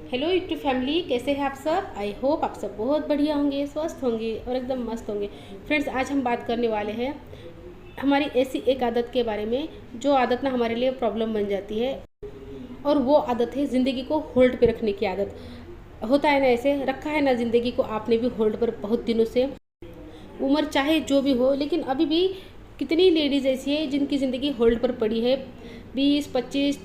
Hello YouTube family, कैसे हैं आप सब। आई होप आप सब बहुत बढ़िया होंगे, स्वस्थ होंगे और एकदम मस्त होंगे। फ्रेंड्स, आज हम बात करने वाले हैं हमारी ऐसी एक आदत के बारे में जो आदत ना हमारे लिए प्रॉब्लम बन जाती है। और वो आदत है ज़िंदगी को होल्ड पे रखने की आदत। होता है ना, ऐसे रखा है ना ज़िंदगी को आपने भी होल्ड पर बहुत दिनों से। उम्र चाहे जो भी हो, लेकिन अभी भी कितनी लेडीज़ ऐसी है जिनकी ज़िंदगी होल्ड पर पड़ी है। 20, 25,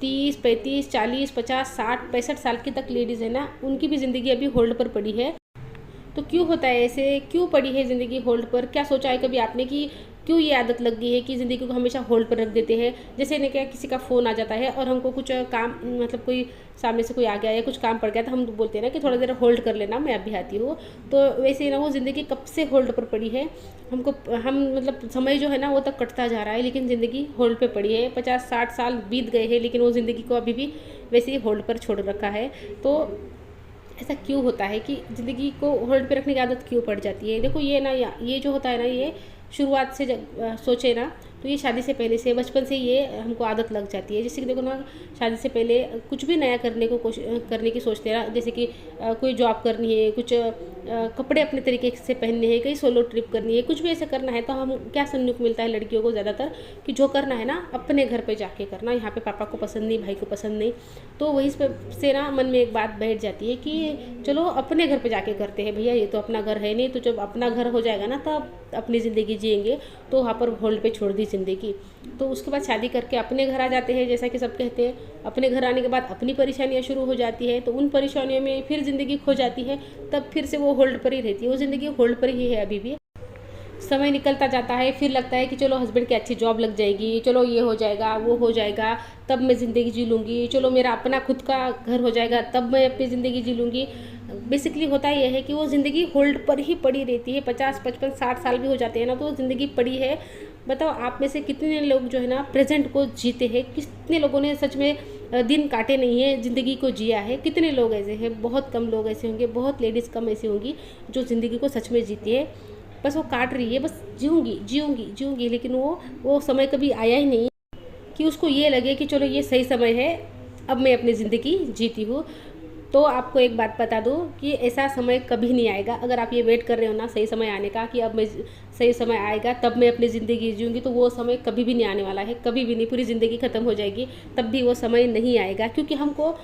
30, 35, 40, 50, 60, 65 साल की तक लेडीज़ है ना, उनकी भी ज़िंदगी अभी होल्ड पर पड़ी है। तो क्यों होता है ऐसे, क्यों पड़ी है ज़िंदगी होल्ड पर। क्या सोचा है कभी आपने कि क्यों ये आदत लग गई है कि ज़िंदगी को हमेशा होल्ड पर रख देते हैं। जैसे ने क्या, किसी का फ़ोन आ जाता है और हमको कुछ काम, मतलब कोई सामने से कोई आ गया या कुछ काम पड़ गया, तो हम बोलते हैं ना कि थोड़ा देर होल्ड कर लेना, मैं अभी आती हूँ। तो वैसे ही ना, वो ज़िंदगी कब से होल्ड पर पड़ी है। हमको हम मतलब समय जो है ना वो तक कटता जा रहा है, लेकिन ज़िंदगी होल्ड पे पड़ी है। 50-60 साल बीत गए हैं, लेकिन वो ज़िंदगी को अभी भी वैसे ही होल्ड पर छोड़ रखा है। तो ऐसा क्यों होता है कि ज़िंदगी को होल्ड पे रखने की आदत क्यों पड़ जाती है। देखो ये ना, ये जो होता है ना, ये शुरुआत से जब सोचे ना, तो ये शादी से पहले से, बचपन से ये हमको आदत लग जाती है। जैसे कि देखो ना, शादी से पहले कुछ भी नया करने को करने की सोचते हैं ना। जैसे कि कोई जॉब करनी है, कुछ कपड़े अपने तरीके से पहनने हैं, कहीं सोलो ट्रिप करनी है, कुछ भी ऐसा करना है, तो हम क्या सुनने को मिलता है लड़कियों को ज़्यादातर, कि जो करना है ना अपने घर पे जाके करना, यहाँ पे पापा को पसंद नहीं, भाई को पसंद नहीं। तो वहीं से ना मन में एक बात बैठ जाती है कि चलो अपने घर पे जाके करते हैं भैया, ये तो अपना घर है नहीं। तो जब अपना घर हो जाएगा ना, तब अपनी ज़िंदगी जिएंगे। तो वहाँ पर होल्ड पे छोड़ दी ज़िंदगी। तो उसके बाद शादी करके अपने घर आ जाते हैं, जैसा कि सब कहते हैं। अपने घर आने के बाद अपनी परेशानियाँ शुरू हो जाती है, तो उन परेशानियों में फिर ज़िंदगी खो जाती है। तब फिर से वो होल्ड पर ही रहती है, वो ज़िंदगी होल्ड पर ही है अभी भी। समय निकलता जाता है, फिर लगता है कि चलो हस्बैंड की अच्छी जॉब लग जाएगी, चलो ये हो जाएगा, वो हो जाएगा, तब मैं ज़िंदगी जी लूँगी। चलो मेरा अपना खुद का घर हो जाएगा, तब मैं अपनी ज़िंदगी जी लूँगी। बेसिकली होता यह है कि वो ज़िंदगी होल्ड पर ही पड़ी रहती है। 50, 55, 60 साल भी हो जाते हैं ना, तो वो ज़िंदगी पड़ी है। बताओ आप में से कितने लोग जो है ना प्रेजेंट को जीते हैं, कितने लोगों ने सच में दिन काटे नहीं है, ज़िंदगी को जिया है। कितने लोग ऐसे हैं, बहुत कम लोग ऐसे होंगे, बहुत लेडीज़ कम ऐसी होंगी जो ज़िंदगी को सच में जीती है। बस वो काट रही है, बस जीऊँगी जीऊँगी जीऊँगी, लेकिन वो समय कभी आया ही नहीं कि उसको ये लगे कि चलो ये सही समय है, अब मैं अपनी ज़िंदगी जीती हूँ। तो आपको एक बात बता दूँ कि ऐसा समय कभी नहीं आएगा। अगर आप ये वेट कर रहे हो ना सही समय आने का, कि अब मैं सही समय आएगा तब मैं अपनी ज़िंदगी जीऊँगी, तो वो समय कभी भी नहीं आने वाला है, कभी भी नहीं। पूरी ज़िंदगी ख़त्म हो जाएगी तब भी वो समय नहीं आएगा, क्योंकि हमको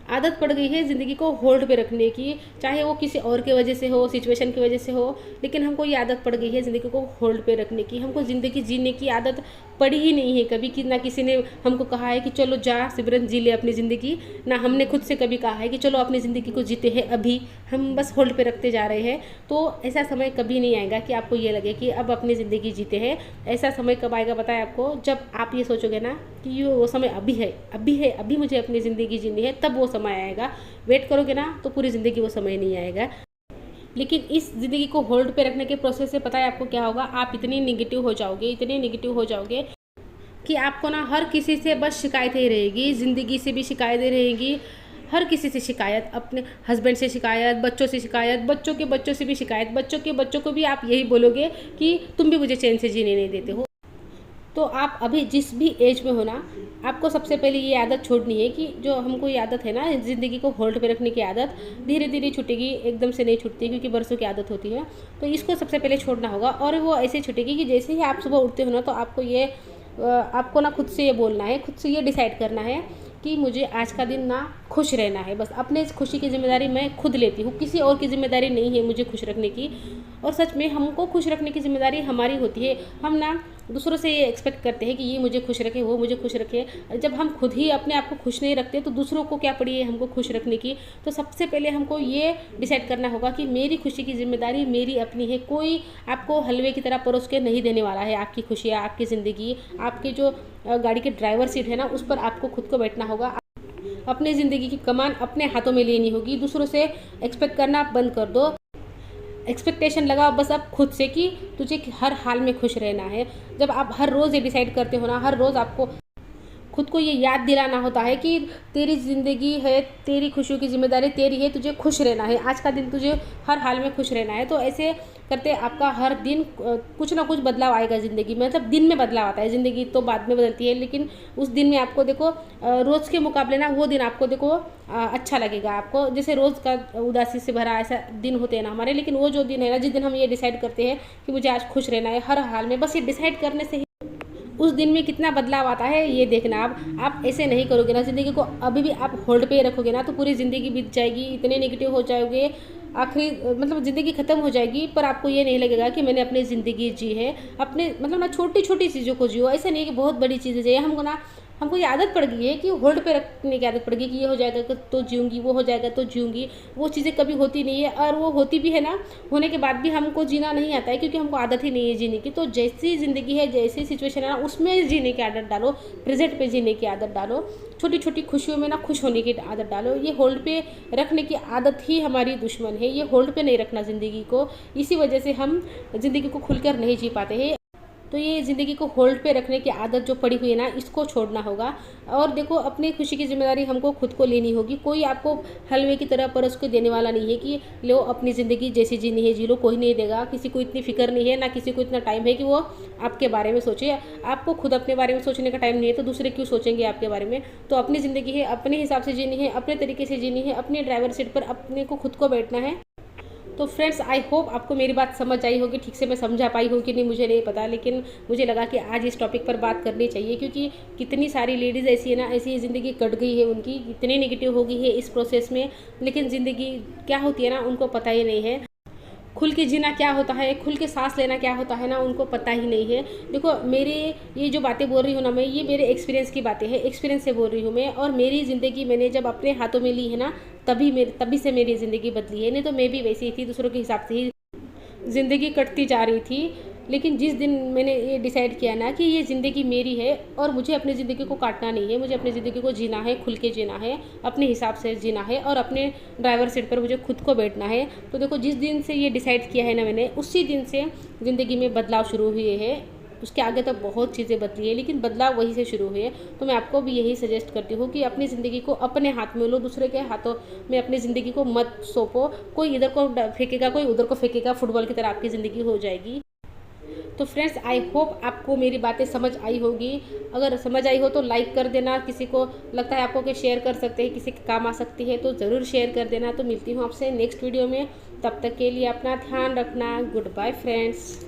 आदत पड़ गई है ज़िंदगी को होल्ड पे रखने की। चाहे वो किसी और की वजह से हो, सिचुएशन की वजह से हो, लेकिन हमको ये आदत पड़ गई है ज़िंदगी को होल्ड पे रखने की। हमको ज़िंदगी जीने की आदत पड़ी ही नहीं है कभी, कि ना किसी ने हमको कहा है कि चलो जा सिमरन जी ले अपनी ज़िंदगी, ना हमने खुद से कभी कहा है कि चलो अपनी ज़िंदगी को जीते हैं अभी। हम बस होल्ड पे रखते जा रहे हैं। तो ऐसा समय कभी नहीं आएगा कि आपको ये लगे कि अब अपनी ज़िंदगी जीते हैं। ऐसा समय कब आएगा बताए आपको, जब आप ये सोचोगे ना कि ये वो समय अभी है, अभी है, अभी मुझे अपनी ज़िंदगी जीनी है, तब वो समय आएगा। वेट करोगे ना तो पूरी ज़िंदगी वो समय नहीं आएगा। लेकिन इस ज़िंदगी को होल्ड पे रखने के प्रोसेस से पता है आपको क्या होगा। आप इतने निगेटिव हो जाओगे, इतने निगेटिव हो जाओगे कि आपको ना हर किसी से बस शिकायतें ही रहेगी, ज़िंदगी से भी शिकायतें रहेगी। हर किसी से शिकायत, अपने हस्बैंड से शिकायत, बच्चों से शिकायत, बच्चों के बच्चों से भी शिकायत, बच्चों के बच्चों को भी आप यही बोलोगे कि तुम भी मुझे चैन से जीने नहीं देते हो। तो आप अभी जिस भी एज में हो ना, आपको सबसे पहले ये आदत छोड़नी है कि जो हमको ये आदत है ना ज़िंदगी को होल्ड पे रखने की आदत, धीरे धीरे छूटेगी, एकदम से नहीं छूटती, क्योंकि बरसों की आदत होती है। तो इसको सबसे पहले छोड़ना होगा, और वो ऐसे छूटेगी कि जैसे ही आप सुबह उठते हो ना, तो आपको ना खुद से ये बोलना है, खुद से ये डिसाइड करना है कि मुझे आज का दिन ना खुश रहना है। बस अपने खुशी की ज़िम्मेदारी मैं खुद लेती हूँ, किसी और की ज़िम्मेदारी नहीं है मुझे खुश रखने की। और सच में हमको खुश रखने की ज़िम्मेदारी हमारी होती है। हम ना दूसरों से ये एक्सपेक्ट करते हैं कि ये मुझे खुश रखे, वो मुझे खुश रखे। जब हम खुद ही अपने आप को खुश नहीं रखते, तो दूसरों को क्या पड़ी है हमको खुश रखने की। तो सबसे पहले हमको ये डिसाइड करना होगा कि मेरी खुशी की ज़िम्मेदारी मेरी अपनी है। कोई आपको हलवे की तरह परोस के नहीं देने वाला है आपकी खुशियाँ, आपकी ज़िंदगी। आपके जो गाड़ी के ड्राइवर सीट है ना, उस पर आपको खुद को बैठना होगा। अपनी ज़िंदगी की कमान अपने हाथों में लेनी होगी। दूसरों से एक्सपेक्ट करना बंद कर दो। एक्सपेक्टेशन लगाओ बस अब खुद से कि तुझे हर हाल में खुश रहना है। जब आप हर रोज़ ये डिसाइड करते हो ना, हर रोज़ आपको खुद को ये याद दिलाना होता है कि तेरी ज़िंदगी है, तेरी खुशियों की ज़िम्मेदारी तेरी है, तुझे खुश रहना है, आज का दिन तुझे हर हाल में खुश रहना है। तो ऐसे करते आपका हर दिन कुछ ना कुछ बदलाव आएगा ज़िंदगी में। मतलब दिन में बदलाव आता है, ज़िंदगी तो बाद में बदलती है, लेकिन उस दिन में आपको देखो रोज़ के मुकाबले ना वो दिन आपको देखो अच्छा लगेगा आपको। जैसे रोज़ का उदासी से भरा ऐसा दिन होते हैं ना हमारे, लेकिन वो जो दिन है ना, जिस दिन हम ये डिसाइड करते हैं कि मुझे आज खुश रहना है हर हाल में, बस ये डिसाइड करने से ही उस दिन में कितना बदलाव आता है ये देखना। आप ऐसे नहीं करोगे ना, ज़िंदगी को अभी भी आप होल्ड पे रखोगे ना, तो पूरी ज़िंदगी बीत जाएगी, इतने नेगेटिव हो जाओगे, आखिरी मतलब ज़िंदगी ख़त्म हो जाएगी, पर आपको ये नहीं लगेगा कि मैंने अपनी ज़िंदगी जी है। अपने मतलब ना छोटी छोटी चीज़ों को जियो, ऐसा नहीं है कि बहुत बड़ी चीज़ें चाहिए हमको ये आदत पड़ गई है कि होल्ड पे रखने की आदत पड़ गई कि ये हो जाएगा तो जीऊँगी, वो हो जाएगा तो जीऊँगी। वो चीज़ें कभी होती नहीं है, और वो होती भी है ना, होने के बाद भी हमको जीना नहीं आता है, क्योंकि हमको आदत ही नहीं है जीने की। तो जैसी ज़िंदगी है, जैसी सिचुएशन है ना, उसमें जीने की आदत डालो, प्रेजेंट पे जीने की आदत डालो, छोटी छोटी खुशियों में ना खुश होने की आदत डालो। ये होल्ड पे रखने की आदत ही हमारी दुश्मन है, ये होल्ड पे नहीं रखना ज़िंदगी को। इसी वजह से हम ज़िंदगी को खुलकर नहीं जी पाते हैं। तो ये ज़िंदगी को होल्ड पे रखने की आदत जो पड़ी हुई है ना, इसको छोड़ना होगा। और देखो, अपनी खुशी की जिम्मेदारी हमको खुद को लेनी होगी। कोई आपको हलवे की तरह परोस के देने वाला नहीं है कि लो अपनी ज़िंदगी जैसी जीनी है जी लो, कोई नहीं देगा। किसी को इतनी फिक्र नहीं है, ना किसी को इतना टाइम है कि वो आपके बारे में सोचे। आपको खुद अपने बारे में सोचने का टाइम नहीं है, तो दूसरे क्यों सोचेंगे आपके बारे में। तो अपनी ज़िंदगी है, अपने हिसाब से जीनी है, अपने तरीके से जीनी है, अपने ड्राइवर सीट पर अपने को खुद को बैठना है। तो फ्रेंड्स, आई होप आपको मेरी बात समझ आई होगी, ठीक से मैं समझा पाई हूँ कि नहीं मुझे नहीं पता, लेकिन मुझे लगा कि आज इस टॉपिक पर बात करनी चाहिए, क्योंकि कितनी सारी लेडीज़ ऐसी है ना, ऐसी ज़िंदगी कट गई है उनकी, इतनी नेगेटिव हो गई है इस प्रोसेस में, लेकिन ज़िंदगी क्या होती है ना उनको पता ही नहीं है। खुल के जीना क्या होता है, खुल के सांस लेना क्या होता है ना, उनको पता ही नहीं है। देखो, मेरे ये जो बातें बोल रही हूँ ना मैं, ये मेरे एक्सपीरियंस की बातें हैं, एक्सपीरियंस से बोल रही हूँ मैं। और मेरी ज़िंदगी मैंने जब अपने हाथों में ली है ना, तभी से मेरी ज़िंदगी बदली है। नहीं तो मैं भी वैसी ही थी, दूसरों के हिसाब से ही ज़िंदगी कटती जा रही थी। लेकिन जिस दिन मैंने ये डिसाइड किया ना कि ये ज़िंदगी मेरी है और मुझे अपनी ज़िंदगी को काटना नहीं है, मुझे अपनी ज़िंदगी को जीना है, खुल के जीना है, अपने हिसाब से जीना है, और अपने ड्राइवर सीट पर मुझे खुद को बैठना है। तो देखो, जिस दिन से ये डिसाइड किया है ना मैंने, उसी दिन से ज़िंदगी में बदलाव शुरू हुए हैं। उसके आगे तक बहुत चीज़ें बदली है, लेकिन बदलाव वहीं से शुरू हुए। तो मैं आपको भी यही सजेस्ट करती हूँ कि अपनी ज़िंदगी को अपने हाथ में लो, दूसरे के हाथों में अपनी ज़िंदगी को मत सौंपो। कोई इधर को फेंकेगा, कोई उधर को फेंकेगा, फुटबॉल की तरह आपकी ज़िंदगी हो जाएगी। तो फ्रेंड्स, आई होप आपको मेरी बातें समझ आई होगी। अगर समझ आई हो तो लाइक कर देना, किसी को लगता है आपको कि शेयर कर सकते हैं, किसी के काम आ सकती है तो ज़रूर शेयर कर देना। तो मिलती हूँ आपसे नेक्स्ट वीडियो में, तब तक के लिए अपना ध्यान रखना। Good bye friends.